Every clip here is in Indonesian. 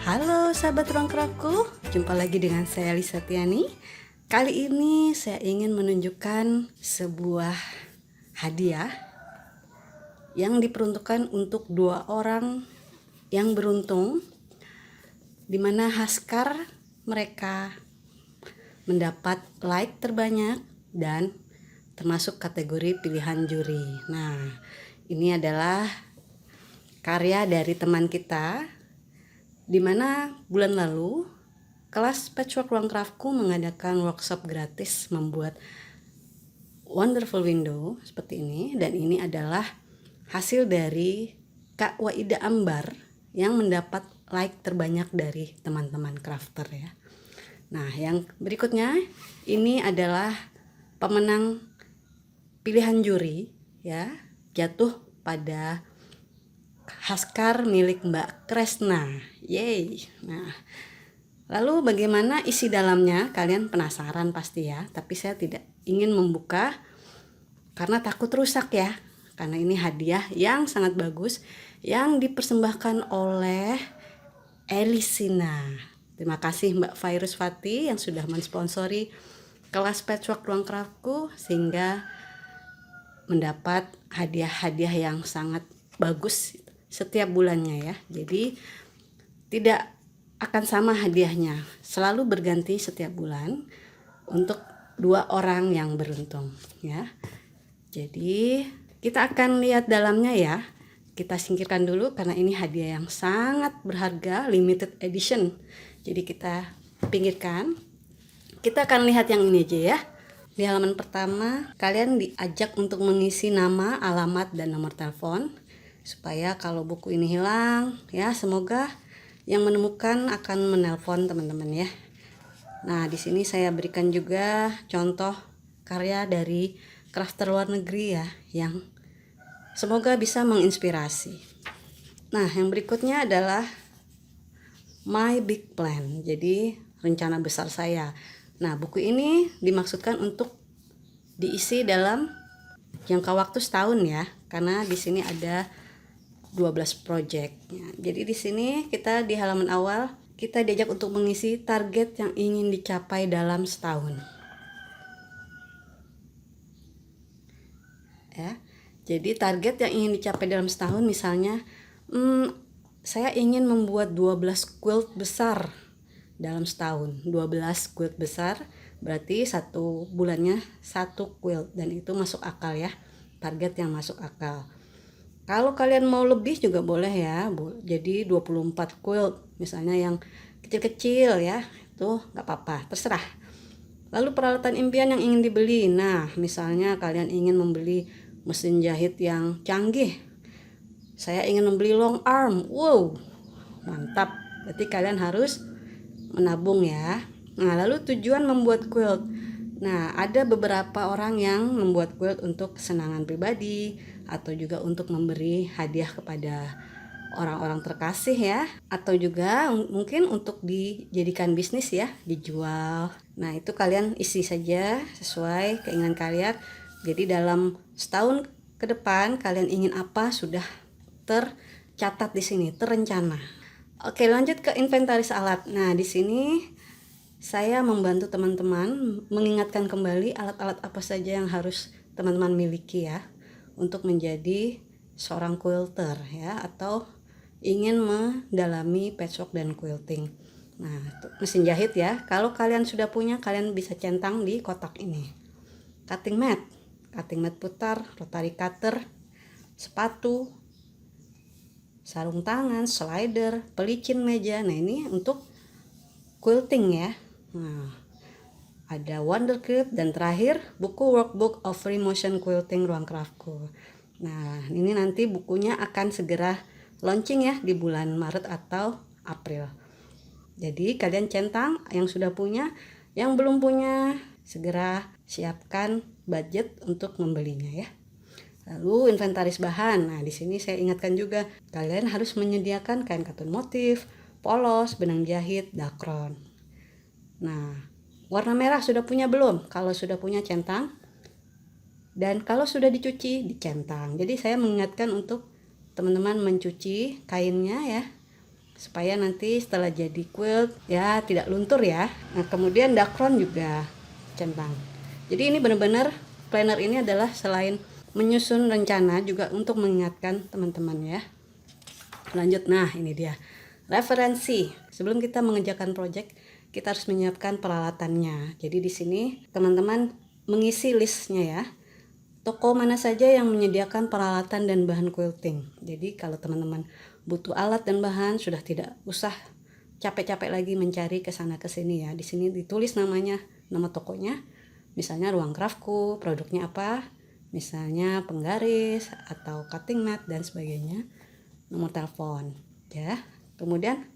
Halo sahabat ruang gerakku, jumpa lagi dengan saya Lisa Tiani. Kali ini saya ingin menunjukkan sebuah hadiah yang diperuntukkan untuk 2 orang yang beruntung, di mana Haskar mereka mendapat like terbanyak dan termasuk kategori pilihan juri. Nah, ini adalah karya dari teman kita, di mana bulan lalu kelas Patchwork Ruang Craftku mengadakan workshop gratis membuat wonderful window seperti ini, dan ini adalah hasil dari Kak Waida Ambar yang mendapat like terbanyak dari teman-teman crafter ya. Nah, yang berikutnya ini adalah pemenang pilihan juri ya, jatuh pada Haskar milik Mbak Kresna. Yeay. Nah, lalu bagaimana isi dalamnya? Kalian penasaran pasti ya, tapi saya tidak ingin membuka karena takut rusak ya. Karena ini hadiah yang sangat bagus yang dipersembahkan oleh Elisina. Terima kasih Mbak Virus Fati yang sudah mensponsori kelas Patchwork Ruang Craftku sehingga mendapat hadiah-hadiah yang sangat bagus setiap bulannya ya. Jadi tidak akan sama hadiahnya, selalu berganti setiap bulan untuk 2 orang yang beruntung ya. Jadi kita akan lihat dalamnya ya. Kita singkirkan dulu karena ini hadiah yang sangat berharga, limited edition. Jadi kita pinggirkan. Kita akan lihat yang ini aja ya. Di halaman pertama, kalian diajak untuk mengisi nama, alamat, dan nomor telepon supaya kalau buku ini hilang ya, semoga yang menemukan akan menelpon teman-teman ya. Nah, di sini saya berikan juga contoh karya dari crafter luar negeri ya, yang semoga bisa menginspirasi. Nah, yang berikutnya adalah My Big Plan. Jadi, rencana besar saya. Nah, buku ini dimaksudkan untuk diisi dalam jangka waktu setahun ya, karena di sini ada 12 project. Jadi di sini kita di halaman awal kita diajak untuk mengisi target yang ingin dicapai dalam setahun. Ya. Jadi target yang ingin dicapai dalam setahun misalnya saya ingin membuat 12 quilt besar dalam setahun. 12 quilt besar berarti 1 bulannya 1 quilt, dan itu masuk akal ya. Target yang masuk akal. Kalau kalian mau lebih juga boleh ya. Jadi 24 quilt misalnya yang kecil-kecil ya, itu nggak apa-apa, terserah. Lalu peralatan impian yang ingin dibeli. Nah, misalnya kalian ingin membeli mesin jahit yang canggih. Saya ingin membeli long arm. Wow, mantap. Berarti kalian harus menabung ya. Nah, lalu tujuan membuat quilt. Nah, ada beberapa orang yang membuat quilt untuk kesenangan pribadi atau juga untuk memberi hadiah kepada orang-orang terkasih ya, atau juga mungkin untuk dijadikan bisnis ya, dijual. Nah, itu kalian isi saja sesuai keinginan kalian. Jadi dalam setahun ke depan kalian ingin apa sudah tercatat di sini, terencana. Oke, lanjut ke inventaris alat. Nah, di sini saya membantu teman-teman mengingatkan kembali alat-alat apa saja yang harus teman-teman miliki ya, untuk menjadi seorang quilter ya, atau ingin mendalami patchwork dan quilting. Nah, mesin jahit ya, kalau kalian sudah punya kalian bisa centang di kotak ini. Cutting mat putar, rotary cutter, sepatu, sarung tangan, slider, pelicin meja. Nah, ini untuk quilting ya. Nah, ada Wondercraft, dan terakhir buku Workbook of Free Motion Quilting Ruang Craftku. Nah, ini nanti bukunya akan segera launching ya di bulan Maret atau April. Jadi kalian centang yang sudah punya, yang belum punya segera siapkan budget untuk membelinya ya. Lalu inventaris bahan. Nah, di sini saya ingatkan juga kalian harus menyediakan kain katun motif, polos, benang jahit, dakron. Nah, warna merah sudah punya belum? Kalau sudah punya centang, dan kalau sudah dicuci dicentang. Jadi saya mengingatkan untuk teman-teman mencuci kainnya ya, supaya nanti setelah jadi quilt ya tidak luntur ya. Nah, kemudian dakron juga centang. Jadi ini benar-benar planner ini adalah selain menyusun rencana juga untuk mengingatkan teman-teman ya. Lanjut, nah ini dia referensi. Sebelum kita mengerjakan project, kita harus menyiapkan peralatannya. Jadi di sini teman-teman mengisi listnya ya. Toko mana saja yang menyediakan peralatan dan bahan quilting. Jadi kalau teman-teman butuh alat dan bahan, sudah tidak usah capek-capek lagi mencari ke sana ke sini ya. Di sini ditulis namanya, nama tokonya. Misalnya Ruang Craftku, produknya apa? Misalnya penggaris atau cutting mat dan sebagainya. Nomor telepon ya. Kemudian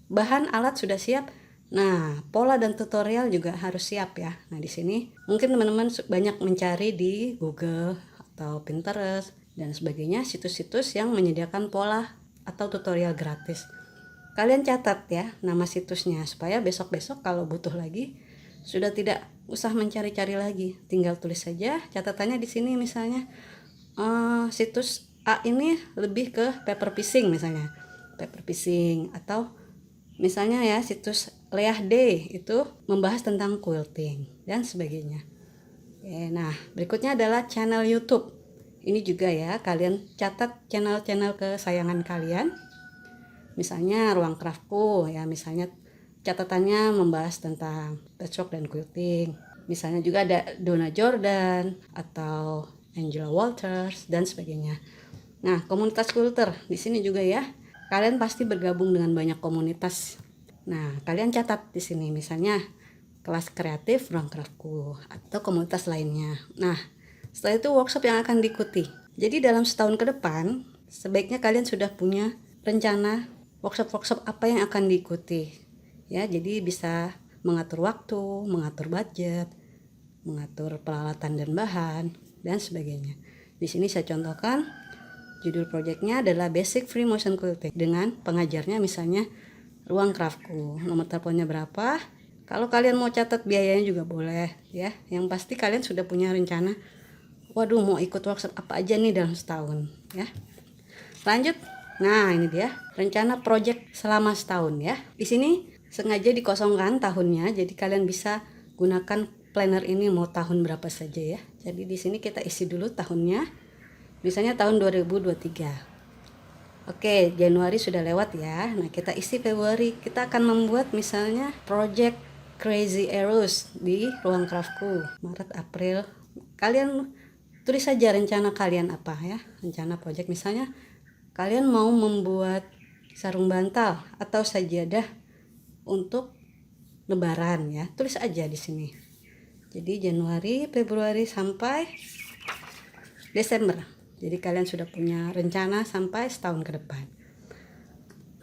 bahan alat sudah siap. Nah, pola dan tutorial juga harus siap ya. Nah, di sini mungkin teman-teman banyak mencari di Google atau Pinterest dan sebagainya, situs-situs yang menyediakan pola atau tutorial gratis. Kalian catat ya nama situsnya supaya besok-besok kalau butuh lagi sudah tidak usah mencari-cari lagi. Tinggal tulis saja catatannya di sini, misalnya situs A ini lebih ke paper piecing misalnya. Paper piecing, atau misalnya ya situs Leah D itu membahas tentang quilting dan sebagainya. Nah, berikutnya adalah channel YouTube. Ini juga ya, kalian catat channel-channel kesayangan kalian. Misalnya Ruang Craftku ya, misalnya catatannya membahas tentang patchwork dan quilting. Misalnya juga ada Donna Jordan atau Angela Walters dan sebagainya. Nah, komunitas quilter di sini juga ya. Kalian pasti bergabung dengan banyak komunitas. Nah, kalian catat di sini misalnya kelas kreatif Ruang Craftku atau komunitas lainnya. Nah, setelah itu workshop yang akan diikuti. Jadi dalam setahun ke depan, sebaiknya kalian sudah punya rencana workshop-workshop apa yang akan diikuti. Ya, jadi bisa mengatur waktu, mengatur budget, mengatur peralatan dan bahan dan sebagainya. Di sini saya contohkan judul proyeknya adalah Basic Free Motion Quilting dengan pengajarnya misalnya Ruang Craftku. Nomor teleponnya berapa? Kalau kalian mau catat biayanya juga boleh ya. Yang pasti kalian sudah punya rencana. Waduh, mau ikut workshop apa aja nih dalam setahun ya. Lanjut. Nah, ini dia rencana project selama setahun ya. Di sini sengaja dikosongkan tahunnya, jadi kalian bisa gunakan planner ini mau tahun berapa saja ya. Jadi di sini kita isi dulu tahunnya. Misalnya tahun 2023. Oke, Januari sudah lewat ya. Nah, kita isi Februari. Kita akan membuat misalnya project Crazy Arrows di Ruang Craftku. Maret, April. Kalian tulis saja rencana kalian apa ya. Rencana project misalnya kalian mau membuat sarung bantal atau sajadah untuk lebaran ya. Tulis aja di sini. Jadi Januari, Februari sampai Desember. Jadi kalian sudah punya rencana sampai setahun ke depan.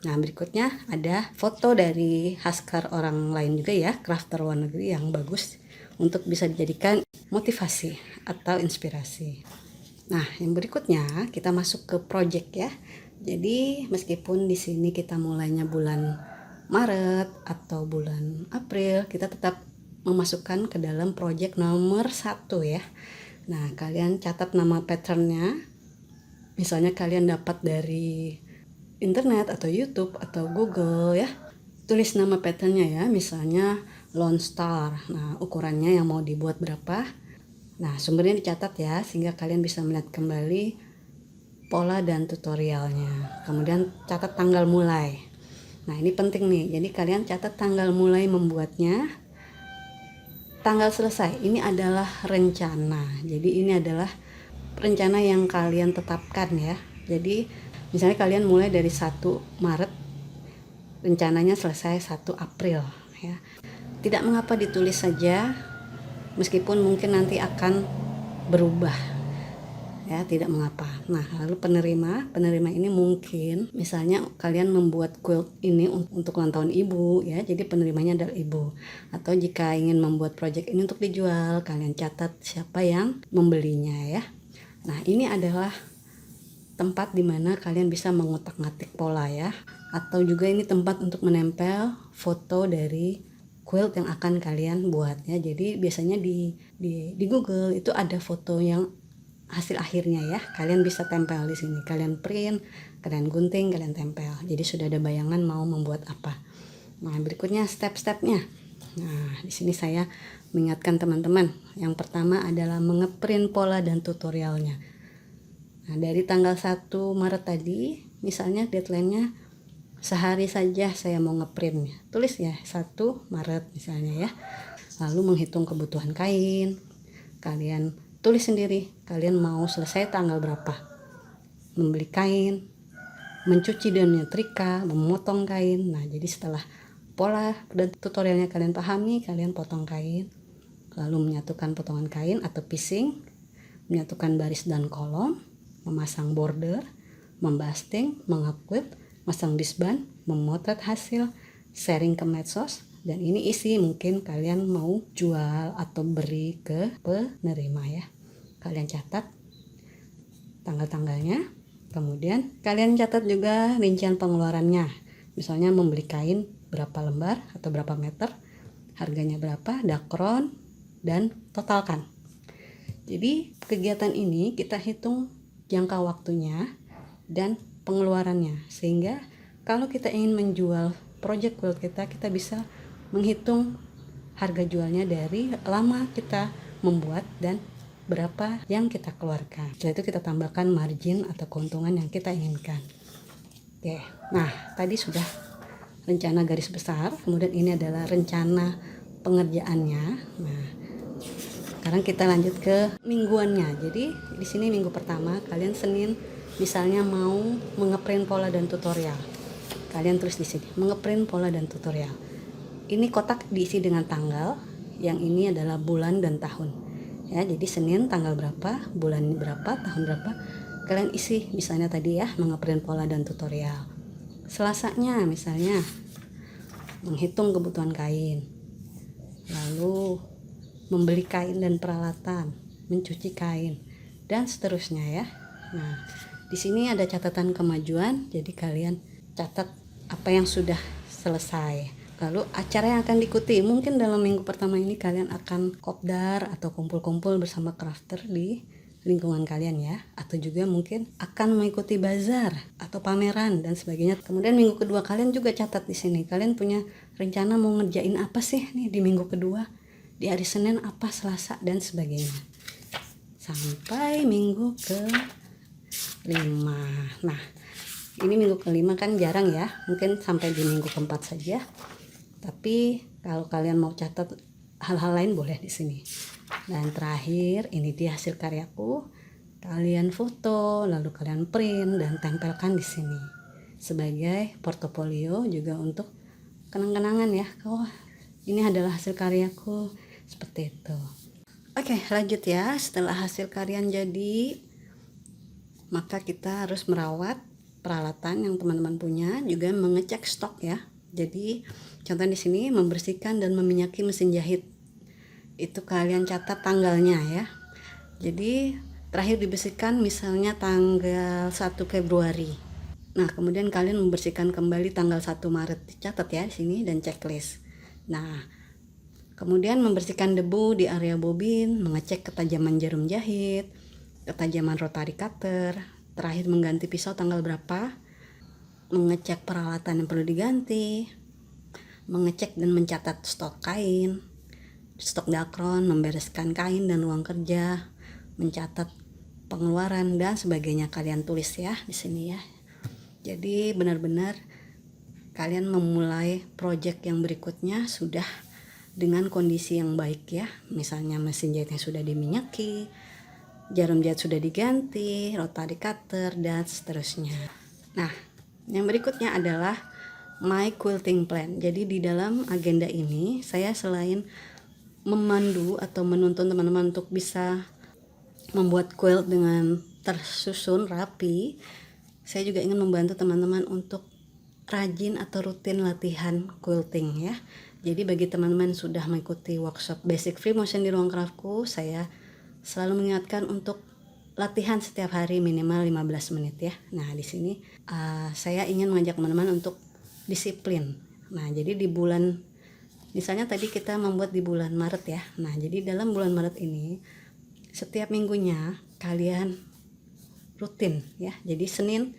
Nah, berikutnya ada foto dari Haskar orang lain juga ya, crafter luar negeri yang bagus untuk bisa dijadikan motivasi atau inspirasi. Nah, yang berikutnya kita masuk ke project ya. Jadi meskipun di sini kita mulainya bulan Maret atau bulan April, kita tetap memasukkan ke dalam project nomor 1 ya. Nah, kalian catat nama patternnya. Misalnya kalian dapat dari internet atau YouTube atau Google ya. Tulis nama patternnya ya, misalnya Lone Star. Nah, ukurannya yang mau dibuat berapa. Nah, sumbernya dicatat ya, sehingga kalian bisa melihat kembali pola dan tutorialnya. Kemudian catat tanggal mulai. Nah, ini penting nih, jadi kalian catat tanggal mulai membuatnya. Tanggal selesai, ini adalah rencana. Jadi ini adalah rencana yang kalian tetapkan ya. Jadi misalnya kalian mulai dari 1 Maret, rencananya selesai 1 April ya. Tidak mengapa ditulis saja, meskipun mungkin nanti akan berubah ya, tidak mengapa. Nah, lalu penerima ini mungkin misalnya kalian membuat quilt ini untuk ulang tahun ibu ya, jadi penerimanya adalah ibu. Atau jika ingin membuat project ini untuk dijual, kalian catat siapa yang membelinya ya. Nah, ini adalah tempat dimana kalian bisa mengotak-ngatik pola ya. Atau juga ini tempat untuk menempel foto dari quilt yang akan kalian buat ya. Jadi biasanya di Google itu ada foto yang hasil akhirnya ya. Kalian bisa tempel di sini. Kalian print, kalian gunting, kalian tempel. Jadi sudah ada bayangan mau membuat apa. Nah, berikutnya step-stepnya. Nah, di sini saya mengingatkan teman-teman. Yang pertama adalah mengeprint pola dan tutorialnya. Nah, dari tanggal 1 Maret tadi, misalnya deadline-nya sehari saja saya mau ngeprint. Tulis ya 1 Maret misalnya ya. Lalu menghitung kebutuhan kain. Kalian tulis sendiri, kalian mau selesai tanggal berapa. Membeli kain, mencuci dan menyetrika, memotong kain. Nah, jadi setelah pola dan tutorialnya kalian pahami, kalian potong kain, lalu menyatukan potongan kain atau piecing, menyatukan baris dan kolom, memasang border, membasting, mengequip, masang disband, memotret hasil, sharing ke medsos, dan ini isi mungkin kalian mau jual atau beri ke penerima ya. Kalian catat tanggal-tanggalnya, kemudian kalian catat juga rincian pengeluarannya. Misalnya membeli kain berapa lembar atau berapa meter, harganya berapa, dakron, dan totalkan. Jadi kegiatan ini kita hitung jangka waktunya dan pengeluarannya, sehingga kalau kita ingin menjual project quilt kita bisa menghitung harga jualnya dari lama kita membuat dan berapa yang kita keluarkan. Setelah itu kita tambahkan margin atau keuntungan yang kita inginkan. Oke, nah tadi sudah rencana garis besar, kemudian ini adalah rencana pengerjaannya. Nah, sekarang kita lanjut ke mingguannya. Jadi di sini minggu pertama kalian Senin misalnya mau mengeprint pola dan tutorial. Kalian tulis di sini mengeprint pola dan tutorial. Ini kotak diisi dengan tanggal, yang ini adalah bulan dan tahun. Ya, jadi Senin tanggal berapa, bulan berapa, tahun berapa, kalian isi misalnya tadi ya, mengeprint pola dan tutorial. Selasanya misalnya menghitung kebutuhan kain, lalu membeli kain dan peralatan, mencuci kain, dan seterusnya ya. Nah, di sini ada catatan kemajuan, jadi kalian catat apa yang sudah selesai. Lalu acara yang akan diikuti, mungkin dalam minggu pertama ini kalian akan kopdar atau kumpul-kumpul bersama crafter di lingkungan kalian ya, atau juga mungkin akan mengikuti bazar atau pameran dan sebagainya. Kemudian minggu kedua kalian juga catat di sini, kalian punya rencana mau ngerjain apa sih nih di minggu kedua, di hari Senin apa, Selasa dan sebagainya, sampai minggu ke-5. Nah, ini minggu ke-5 kan jarang ya, mungkin sampai di minggu ke-4 saja. Tapi kalau kalian mau catat hal-hal lain boleh di sini. Dan terakhir, ini dia hasil karyaku. Kalian foto, lalu kalian print dan tempelkan di sini sebagai portofolio, juga untuk kenang-kenangan ya. Oh, ini adalah hasil karyaku, seperti itu. Oke, lanjut ya. Setelah hasil karya jadi, maka kita harus merawat peralatan yang teman-teman punya, juga mengecek stok ya. Jadi contoh di sini membersihkan dan meminyaki mesin jahit. Itu kalian catat tanggalnya ya. Jadi terakhir dibersihkan misalnya tanggal 1 Februari. Nah, kemudian kalian membersihkan kembali tanggal 1 Maret. Dicatat ya di sini dan checklist. Nah, kemudian membersihkan debu di area bobin, mengecek ketajaman jarum jahit, ketajaman rotary cutter, terakhir mengganti pisau tanggal berapa, mengecek peralatan yang perlu diganti, mengecek dan mencatat stok kain, stok dakron, membereskan kain dan ruang kerja, mencatat pengeluaran dan sebagainya. Kalian tulis ya di sini ya. Jadi benar-benar kalian memulai project yang berikutnya sudah dengan kondisi yang baik ya. Misalnya mesin jahitnya sudah diminyaki, jarum jahit sudah diganti, rotary cutter dan seterusnya. Nah, yang berikutnya adalah my quilting plan. Jadi di dalam agenda ini saya selain memandu atau menuntun teman-teman untuk bisa membuat quilt dengan tersusun rapi, saya juga ingin membantu teman-teman untuk rajin atau rutin latihan quilting ya. Jadi bagi teman-teman sudah mengikuti workshop basic free motion di ruang craftku, saya selalu mengingatkan untuk latihan setiap hari minimal 15 menit ya. Nah, di sini saya ingin mengajak teman-teman untuk disiplin. Nah, jadi di bulan, misalnya tadi kita membuat di bulan Maret ya. Nah, jadi dalam bulan Maret ini setiap minggunya kalian rutin ya. Jadi Senin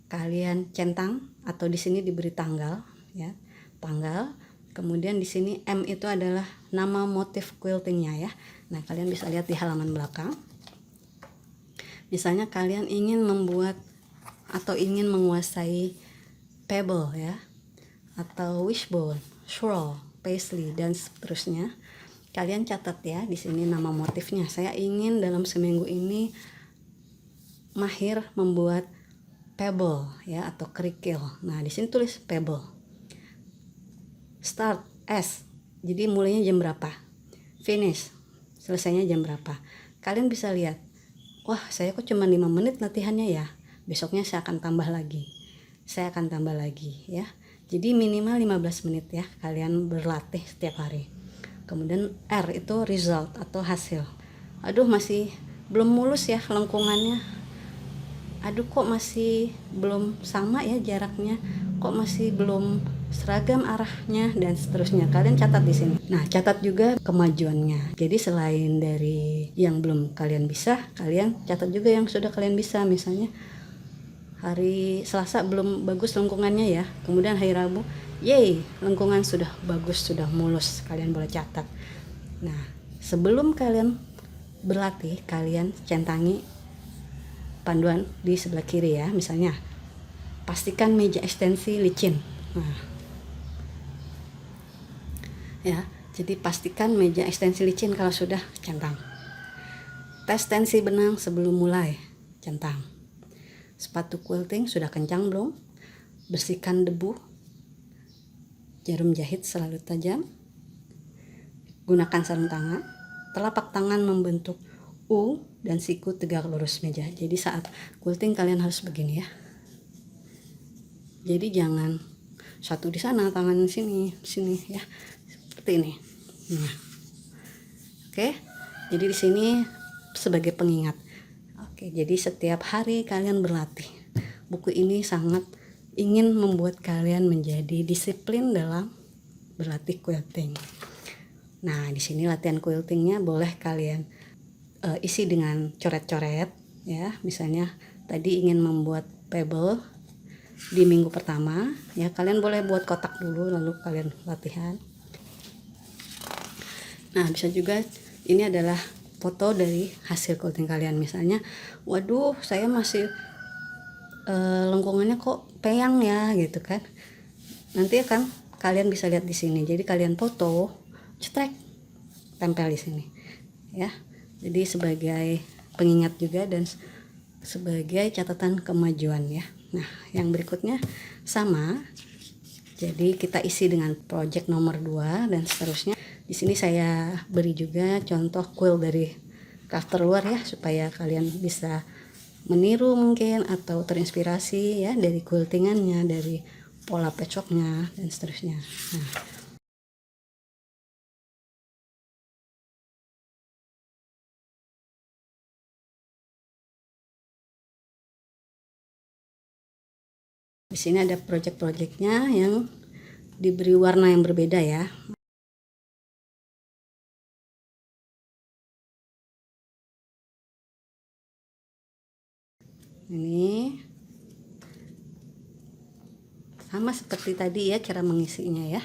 kalian centang, atau di sini diberi tanggal ya, tanggal. Kemudian di sini M itu adalah nama motif quiltingnya ya. Nah, kalian bisa lihat di halaman belakang. Misalnya kalian ingin membuat atau ingin menguasai pebble ya, atau wishbone, shawl, paisley, dan seterusnya. Kalian catat ya di sini nama motifnya. Saya ingin dalam seminggu ini mahir membuat pebble ya, atau kerikil. Nah, di sini tulis pebble. Start S. Jadi mulainya jam berapa? Finish. Selesainya jam berapa? Kalian bisa lihat. Wah, saya kok cuma 5 menit latihannya ya. Besoknya saya akan tambah lagi. Saya akan tambah lagi ya. Jadi minimal 15 menit ya kalian berlatih setiap hari. Kemudian R itu result atau hasil. Aduh, masih belum mulus ya lengkungannya. Aduh, kok masih belum sama ya jaraknya. Kok masih belum seragam arahnya, dan seterusnya. Kalian catat di sini. Nah, catat juga kemajuannya. Jadi selain dari yang belum kalian bisa, kalian catat juga yang sudah kalian bisa. Misalnya hari Selasa belum bagus lengkungannya ya, kemudian hari Rabu, yeay, lengkungan sudah bagus, sudah mulus. Kalian boleh catat. Nah, sebelum kalian berlatih, kalian centangi panduan di sebelah kiri ya. Misalnya, pastikan meja ekstensi licin. Nah, ya, jadi pastikan meja ekstensi licin kalau sudah, centang. Tes tensi benang sebelum mulai, centang. Sepatu quilting sudah kencang belum? Bersihkan debu. Jarum jahit selalu tajam. Gunakan sarung tangan. Telapak tangan membentuk U dan siku tegak lurus meja. Jadi saat quilting kalian harus begini ya. Jadi jangan satu di sana, tangan sini ya. Seperti ini. Nah. Oke. Jadi di sini sebagai pengingat. Oke, jadi setiap hari kalian berlatih. Buku ini sangat ingin membuat kalian menjadi disiplin dalam berlatih quilting. Nah, di sini latihan quiltingnya boleh kalian isi dengan coret-coret ya. Misalnya tadi ingin membuat pebble di minggu pertama ya, kalian boleh buat kotak dulu lalu kalian latihan. Nah, bisa juga ini adalah foto dari hasil quilting kalian. Misalnya, waduh, saya masih lengkungannya kok peyang ya gitu kan. Nanti akan kalian bisa lihat di sini. Jadi kalian foto, cetrek, tempel di sini ya. Jadi sebagai pengingat juga dan sebagai catatan kemajuan ya. Nah, yang berikutnya sama. Jadi kita isi dengan project nomor 2 dan seterusnya. Di sini saya beri juga contoh quill dari crafter luar ya, supaya kalian bisa meniru mungkin atau terinspirasi ya dari quiltingannya, dari pola patchworknya dan seterusnya. Nah, di sini ada project-projectnya yang diberi warna yang berbeda ya. Ini sama seperti tadi ya cara mengisinya ya.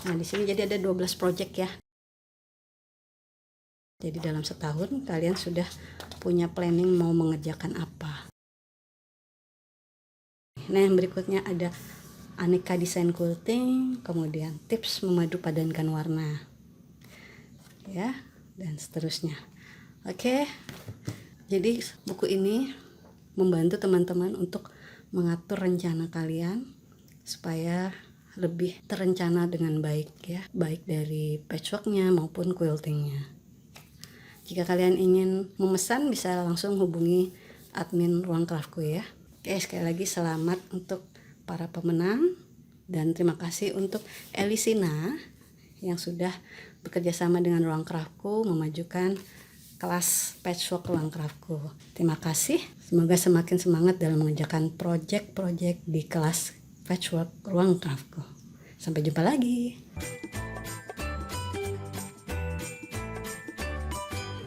Nah, di sini jadi ada 12 project ya. Jadi dalam setahun kalian sudah punya planning mau mengerjakan apa. Nah, yang berikutnya ada aneka desain quilting, kemudian tips memadu padankan warna. Ya, dan seterusnya. Oke. Jadi buku ini membantu teman-teman untuk mengatur rencana kalian supaya lebih terencana dengan baik ya, baik dari patchworknya maupun quiltingnya. Jika kalian ingin memesan bisa langsung hubungi admin Ruang Craftku ya. Oke, sekali lagi selamat untuk para pemenang dan terima kasih untuk Elisina yang sudah bekerja sama dengan Ruang Craftku memajukan kelas patchwork Ruang Craftku. Terima kasih. Semoga semakin semangat dalam mengerjakan project-project di kelas patchwork Ruang Craftku. Sampai jumpa lagi.